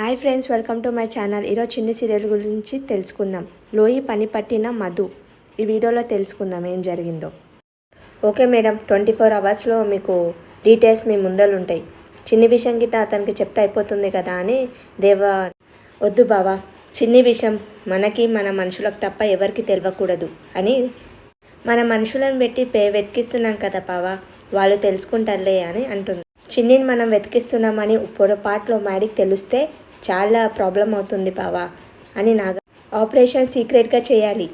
Hi friends, welcome to my channel. ఈరోజు చిన్ని serial గురించి తెలుసుకుందాం. లోయి పని పట్టిన మధు. ఈ వీడియోలో తెలుసుకుందాం ఏం జరిగిందో. ఓకే మేడం, 24 అవర్స్లో మీకు డీటెయిల్స్ మీ ముందలు ఉంటాయి. చిన్ని విషయం గిట్ట అతనికి చెప్తే అయిపోతుంది కదా అని దేవ. వద్దు బావా, చిన్ని విషయం మనకి మన మనుషులకు తప్ప ఎవరికి తెలియకూడదు అని మన మనుషులను పెట్టి వెతికిస్తున్నాం కదా బావా, వాళ్ళు తెలుసుకుంటారులే అని అంటుంది. చిన్నిని మనం వెతికిస్తున్నామని పొరపాట్లో మ్యాడీకి తెలిస్తే చాలా ప్రాబ్లం అవుతుంది బావా అని ఆపరేషన్ సీక్రెట్గా చేయాలి.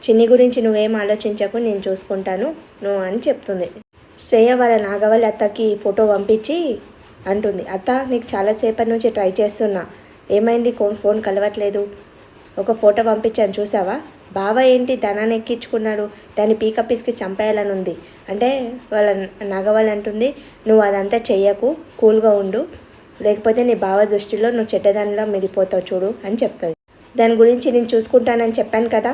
చిన్ని గురించి నువ్వేం ఆలోచించకు, నేను చూసుకుంటాను నువ్వు అని చెప్తుంది. శ్రేయ వాళ్ళ నాగవల్లి అత్తకి ఫోటో పంపించి అంటుంది, అత్త నీకు చాలాసేపటి నుంచి ట్రై చేస్తున్నా, ఏమైంది ఫోన్ కలవట్లేదు, ఒక ఫోటో పంపించాను చూసావా, బావ ఏంటి ధనాన్ని ఎక్కించుకున్నాడు, దాన్ని పీకపీస్కి చంపేయాలని ఉంది అంటే వాళ్ళ నాగవల్లి అంటుంది, నువ్వు అదంతా చెయ్యకు, కూల్గా ఉండు, లేకపోతే నీ బావ దృష్టిలో నువ్వు చెడ్డదానిలో మిగిలిపోతావు చూడు అని చెప్తుంది. దాని గురించి నేను చూసుకుంటానని చెప్పాను కదా,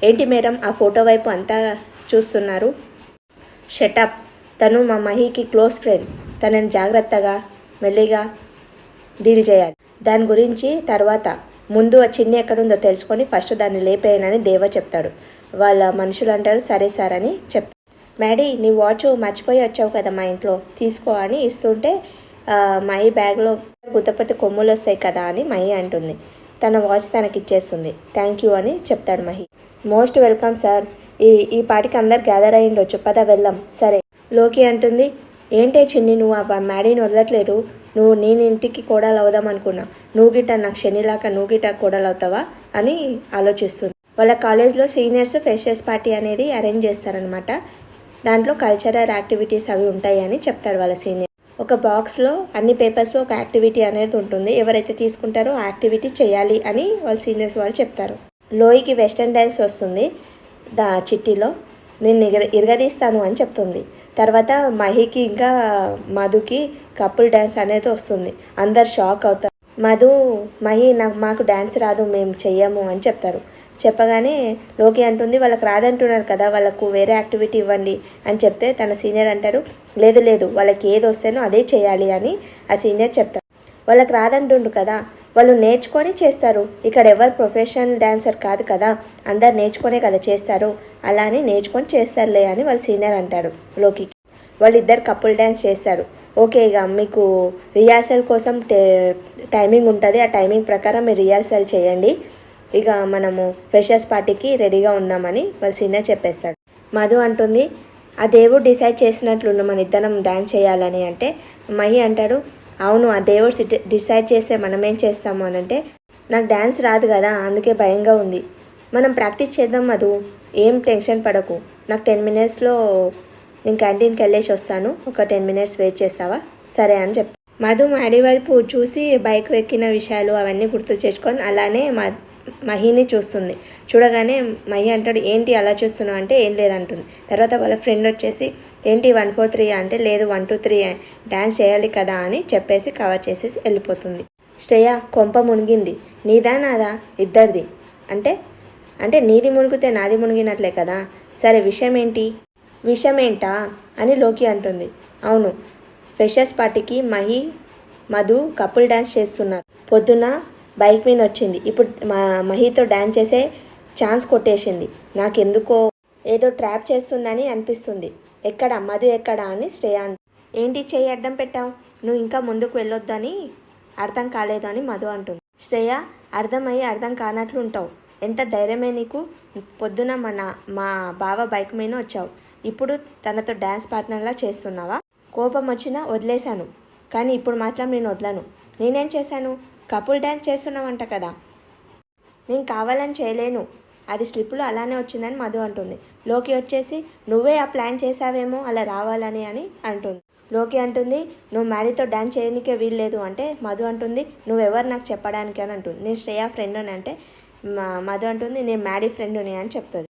ఏంటి మేడం ఆ ఫోటో వైపు అంతా చూస్తున్నారు, షటప్, తను మా మహికి క్లోజ్ ఫ్రెండ్, తనని జాగ్రత్తగా మెల్లిగా డీల్ చేయాలి, దాని గురించి తర్వాత, ముందు ఆ చిన్ని ఎక్కడుందో తెలుసుకొని ఫస్ట్ దాన్ని లేపేయనని దేవ చెప్తాడు. వాళ్ళ మనుషులు అంటారు సరే సార్ అని చెప్తారు. మ్యాడీ నీ వాచ్ మర్చిపోయి వచ్చావు కదా మా ఇంట్లో, తీసుకో అని ఇస్తుంటే మహి బ్యాగ్లో పుతపతి కొమ్ములు వస్తాయి కదా అని మహి అంటుంది. తన వాచ్ తనకి ఇచ్చేస్తుంది. థ్యాంక్ యూ అని చెప్తాడు మహి. మోస్ట్ వెల్కమ్ సార్, ఈ పాటికి అందరు గ్యాదర్ అయ్యిండొచ్చు, పద వెళ్దాం. సరే. లోకి అంటుంది, ఏంటే చిన్ని నువ్వు ఆ మ్యాడీని వదలట్లేదు, నువ్వు నేను ఇంటికి కోడలు అవుదాం అనుకున్నా, నువ్వు గిట్ట నాకు శనిలాక నువ్వు గిట్ట కోడలు అవుతావా అని ఆలోచిస్తుంది. వాళ్ళ కాలేజ్లో సీనియర్స్ ఫ్రెషర్స్ పార్టీ అనేది అరేంజ్ చేస్తారనమాట. దాంట్లో కల్చరల్ యాక్టివిటీస్ అవి ఉంటాయి అని చెప్తాడు వాళ్ళ సీనియర్. ఒక బాక్స్లో అన్ని పేపర్స్లో ఒక యాక్టివిటీ అనేది ఉంటుంది, ఎవరైతే తీసుకుంటారో ఆ యాక్టివిటీ చేయాలి అని వాళ్ళ సీనియర్స్ వాళ్ళు చెప్తారు. లోయికి వెస్టర్న్ డ్యాన్స్ వస్తుంది చిట్టిలో, నేను ఇరగదీస్తాను అని చెప్తుంది. తర్వాత మహికి ఇంకా మధుకి కపుల్ డ్యాన్స్ అనేది వస్తుంది. అందరు షాక్ అవుతారు. మహి మాకు డ్యాన్స్ రాదు, మేము చెయ్యము అని చెప్తారు. చెప్పగానే లోకి అంటుంది, వాళ్ళకి రాదంటున్నారు కదా, వాళ్ళకు వేరే యాక్టివిటీ ఇవ్వండి అని చెప్తే తన సీనియర్ అంటారు, లేదు లేదు వాళ్ళకి ఏది వస్తేనో అదే చేయాలి అని ఆ సీనియర్ చెప్తారు. వాళ్ళకి రాదంటుండు కదా, వాళ్ళు నేర్చుకొని చేస్తారు, ఇక్కడ ఎవరు ప్రొఫెషనల్ డ్యాన్సర్ కాదు కదా, అందరు నేర్చుకునే కదా చేస్తారు, అలా అని నేర్చుకొని చేస్తారులే అని వాళ్ళ సీనియర్ అంటారు లోకి. వాళ్ళిద్దరు కపుల్ డ్యాన్స్ చేస్తారు. ఓకే, ఇక మీకు రిహార్సల్ కోసం టైమింగ్ ఉంటుంది, ఆ టైమింగ్ ప్రకారం మీరు రిహార్సల్ చేయండి, ఇక మనము ఫ్రెషర్స్ పార్టీకి రెడీగా ఉందామని వాళ్ళ సీనియర్ చెప్పేస్తాడు. మధు అంటుంది, ఆ దేవుడు డిసైడ్ చేసినట్లు మన ఇద్దరం డ్యాన్స్ చేయాలని అంటే మహి అంటాడు, అవును ఆ దేవుడు డిసైడ్ చేస్తే మనం ఏం చేస్తాము అని అంటే, నాకు డ్యాన్స్ రాదు కదా అందుకే భయంగా ఉంది, మనం ప్రాక్టీస్ చేద్దాం మధు, ఏం టెన్షన్ పడకు, నాకు 10 minutesలో నేను క్యాంటీన్కి వెళ్ళేసి వస్తాను, ఒక 10 minutes వెయిట్ చేస్తావా, సరే అని చెప్తాను. మధు మ్యాడీ వైపు చూసి బైక్ ఎక్కిన విషయాలు అవన్నీ గుర్తు చేసుకొని అలానే మహిని చూస్తుంది. చూడగానే మహి అంటాడు, ఏంటి అలా చూస్తున్నావు అంటే ఏం లేదంటుంది. తర్వాత వాళ్ళ ఫ్రెండ్ వచ్చేసి, ఏంటి 1 4 3 అంటే లేదు 1 2 3 డ్యాన్స్ చేయాలి కదా అని చెప్పేసి కవర్ చేసేసి వెళ్ళిపోతుంది. శ్రేయ కొంప మునిగింది, నీదా నాదా ఇద్దరిది అంటే నీది మునిగితే నాది మునిగినట్లే కదా, సరే విషయం ఏంటా అని లోకి అంటుంది. అవును, ఫ్రెషర్స్ పార్టీకి మధు కపుల్ డ్యాన్స్ చేస్తున్నారు, పొద్దున బైక్ మీద వచ్చింది, ఇప్పుడు మహితో డ్యాన్స్ చేసే ఛాన్స్ కొట్టేసింది, నాకెందుకో ఏదో ట్రాప్ చేస్తుందని అనిపిస్తుంది, ఎక్కడ మధు ఎక్కడా అని శ్రేయ. ఏంటి చెయ్యి అడ్డం పెట్టావు, నువ్వు ఇంకా ముందుకు వెళ్ళొద్దని అర్థం కాలేదు అని మధు అంటుంది. శ్రేయ అర్థమయ్యి అర్థం కానట్లు ఉంటావు, ఎంత ధైర్యమే నీకు, పొద్దున మా బావ బైక్ మీద వచ్చావు, ఇప్పుడు తనతో డ్యాన్స్ పార్ట్నర్లా చేస్తున్నావా, కోపం వచ్చినా వదిలేశాను కానీ ఇప్పుడు మాత్రం నేను వదలను, నేనేం చేశాను, కపుల్ డ్యాన్స్ చేస్తున్నావంట కదా, నేను కావాలని చేయలేను, అది స్లిప్లో అలానే వచ్చిందని మధు అంటుంది. లోకి వచ్చేసి, నువ్వే ఆ ప్లాన్ చేసావేమో అలా రావాలని అని అంటుంది. లోకి అంటుంది, నువ్వు మ్యాడీతో డ్యాన్స్ చేయడానికే వీల్లేదు అంటే మధు అంటుంది, నువ్వెవరు నాకు చెప్పడానికి అని అంటుంది. నేను శ్రేయ ఫ్రెండ్ని అంటే మధు అంటుంది, నేను మ్యాడీ ఫ్రెండ్ని అని చెప్తుంది.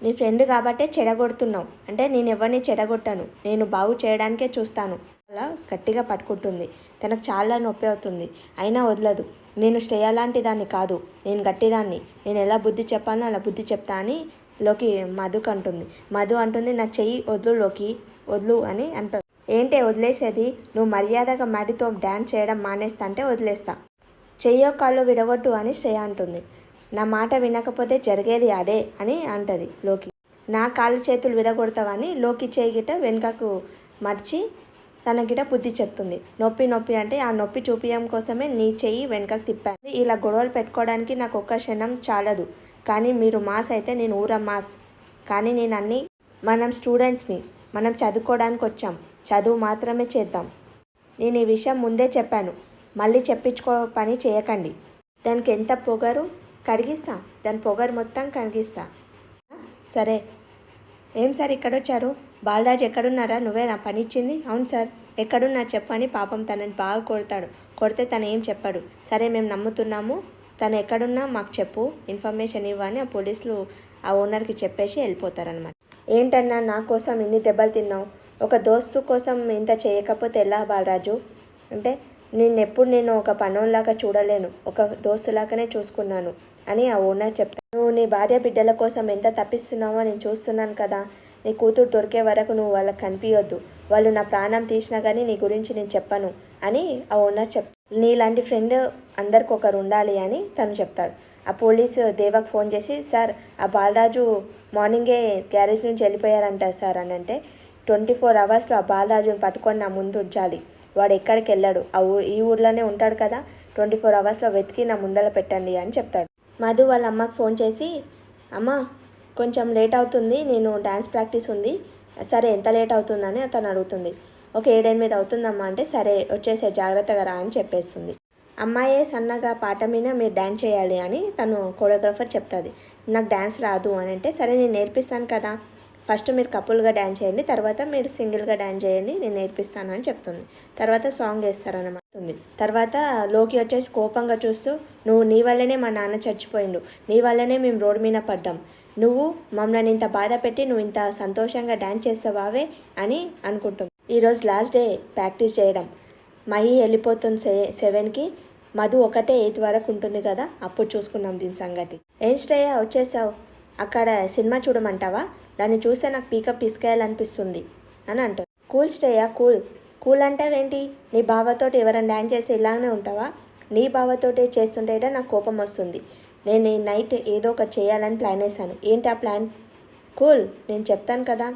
నీ ఫ్రెండ్ కాబట్టే చెడగొడుతున్నావు అంటే నేను ఎవరిని చెడగొట్టాను, నేను బాగు చేయడానికే చూస్తాను అలా గట్టిగా పట్టుకుంటుంది. తనకు చాలా నొప్పి అవుతుంది, అయినా వదలదు. నేను శ్రేయ లాంటి దాన్ని కాదు, నేను గట్టిదాన్ని, నేను ఎలా బుద్ధి చెప్పాలో అలా బుద్ధి చెప్తా అని లోకి మధుకు అంటుంది. మధు అంటుంది, నా చెయ్యి వదులు లోకి, వదులు అని అంటుంది. ఏంటే వదిలేసేది, నువ్వు మర్యాదగా మ్యాడీతో డ్యాన్స్ చేయడం మానేస్తా అంటే వదిలేస్తా, చెయ్యో కాళ్ళు విడగొట్టు అని శ్రేయ అంటుంది. నా మాట వినకపోతే జరిగేది అదే అని అంటది లోకి. నా కాళ్ళు చేతులు విడగొడతావని లోకి చేయి గిట వెనుకకు మర్చి తన గిట బుద్ధి చెప్తుంది. నొప్పి నొప్పి అంటే ఆ నొప్పి చూపించడం కోసమే నీ చెయ్యి వెనుకకు తిప్పాను. ఇలా గొడవలు పెట్టుకోవడానికి నాకు ఒక్క క్షణం చాలదు. కానీ మీరు మాస్ అయితే నేను ఊర మాస్. కానీ నేను అన్నీ మనం స్టూడెంట్స్ని, మనం చదువుకోవడానికి వచ్చాం. చదువు మాత్రమే చేద్దాం. నేను ఈ విషయం ముందే చెప్పాను. మళ్ళీ చెప్పించుకో పని చేయకండి. దానికి ఎంత పొగరు కరిగిస్తా, దాని పొగరు మొత్తం కరిగిస్తా. సరే ఏం సార్ ఇక్కడ వచ్చారు? బాలరాజు ఎక్కడున్నారా? నువ్వే నా పని ఇచ్చింది? అవును సార్. ఎక్కడున్నారు చెప్పని పాపం తనని బాగా కొడతాడు. కొడితే తను ఏం చెప్పాడు. సరే మేము నమ్ముతున్నాము, తను ఎక్కడున్నా మాకు చెప్పు, ఇన్ఫర్మేషన్ ఇవ్వని ఆ పోలీసులు ఆ ఓనర్కి చెప్పేసి వెళ్ళిపోతారనమాట. ఏంటన్నా నా కోసం ఇన్ని దెబ్బలు తిన్నావు? ఒక దోస్తు కోసం ఇంత చేయకపోతే ఎలా బాలరాజు అంటే నేను ఒక పనోళ్ళలాగా చూడలేను, ఒక దోస్తులాగానే చూసుకున్నాను అని ఆ ఓనర్ చెప్తాను. నువ్వు నీ భార్య బిడ్డల కోసం ఎంత తప్పిస్తున్నావో నేను చూస్తున్నాను కదా. నీ కూతురు దొరికే వరకు నువ్వు వాళ్ళకి కనిపించొద్దు. వాళ్ళు నా ప్రాణం తీసినా కానీ నీ గురించి నేను చెప్పను అని ఆ ఓనర్ నీలాంటి ఫ్రెండ్ అందరికి ఒకరు ఉండాలి అని తను చెప్తాడు. ఆ పోలీసు దేవకు ఫోన్ చేసి, సార్ ఆ బాలరాజు మార్నింగే గ్యారేజ్ నుంచి వెళ్ళిపోయారంట సార్ అని అంటే, 24 అవర్స్లో ఆ బాలరాజుని పట్టుకొని నా ముందు ఉంచాలి. వాడు ఎక్కడికి వెళ్ళాడు, ఈ ఊర్లోనే ఉంటాడు కదా, 24 అవర్స్లో వెతికి నా ముందర పెట్టండి అని చెప్తాడు. మధు వాళ్ళ అమ్మకు ఫోన్ చేసి, అమ్మ కొంచెం లేట్ అవుతుంది, నేను డ్యాన్స్ ప్రాక్టీస్ ఉంది. సరే ఎంత లేట్ అవుతుందని అతను అడుగుతుంది. ఒక 7-8 అవుతుందమ్మా అంటే, సరే వచ్చేసే జాగ్రత్తగా రా అని చెప్పేస్తుంది. అమ్మాయే సన్నగా పాట మీద మీరు డ్యాన్స్ చేయాలి అని తను కొరియోగ్రాఫర్ చెప్తుంది. నాకు డ్యాన్స్ రాదు అని అంటే, సరే నేను నేర్పిస్తాను కదా, ఫస్ట్ మీరు కపుల్గా డ్యాన్స్ చేయండి, తర్వాత మీరు సింగిల్గా డ్యాన్స్ చేయండి, నేను నేర్పిస్తాను అని చెప్తుంది. తర్వాత సాంగ్ వేస్తారన్నమాట. తర్వాత లోకి వచ్చేసి కోపంగా చూస్తూ, నువ్వు నీ వల్లనే మా నాన్న చచ్చిపోయిండు, నీ వల్లనే మేము రోడ్డు మీద పడ్డాం, నువ్వు మమ్మల్ని ఇంత బాధ పెట్టి నువ్వు ఇంత సంతోషంగా డ్యాన్స్ చేస్తావావే అని అనుకుంటాం. ఈరోజు లాస్ట్ డే ప్రాక్టీస్ చేయడం. మహి వెళ్ళిపోతుంది 7కి, మధు ఒకటే 8 వరకు ఉంటుంది కదా, అప్పుడు చూసుకుందాం దీని సంగతి. ఏం శ్రేయ వచ్చేసావు, అక్కడ సినిమా చూడమంటావా? దాన్ని చూస్తే నాకు పీకప్ పిసికేయాలనిపిస్తుంది అని అంటావు. Cool Shreya cool. కూల్ అంటావేంటి? నీ బావతోటి ఎవరైనా డ్యాన్స్ చేస్తే ఇలానే ఉంటావా? నీ బావతోటి చేస్తుంటే నాకు కోపం వస్తుంది. నేను ఈ నైట్ ఏదో ఒకటి చేయాలని ప్లాన్ వేసాను. ఏంటి ఆ ప్లాన్? కూల్, నేను చెప్తాను కదా.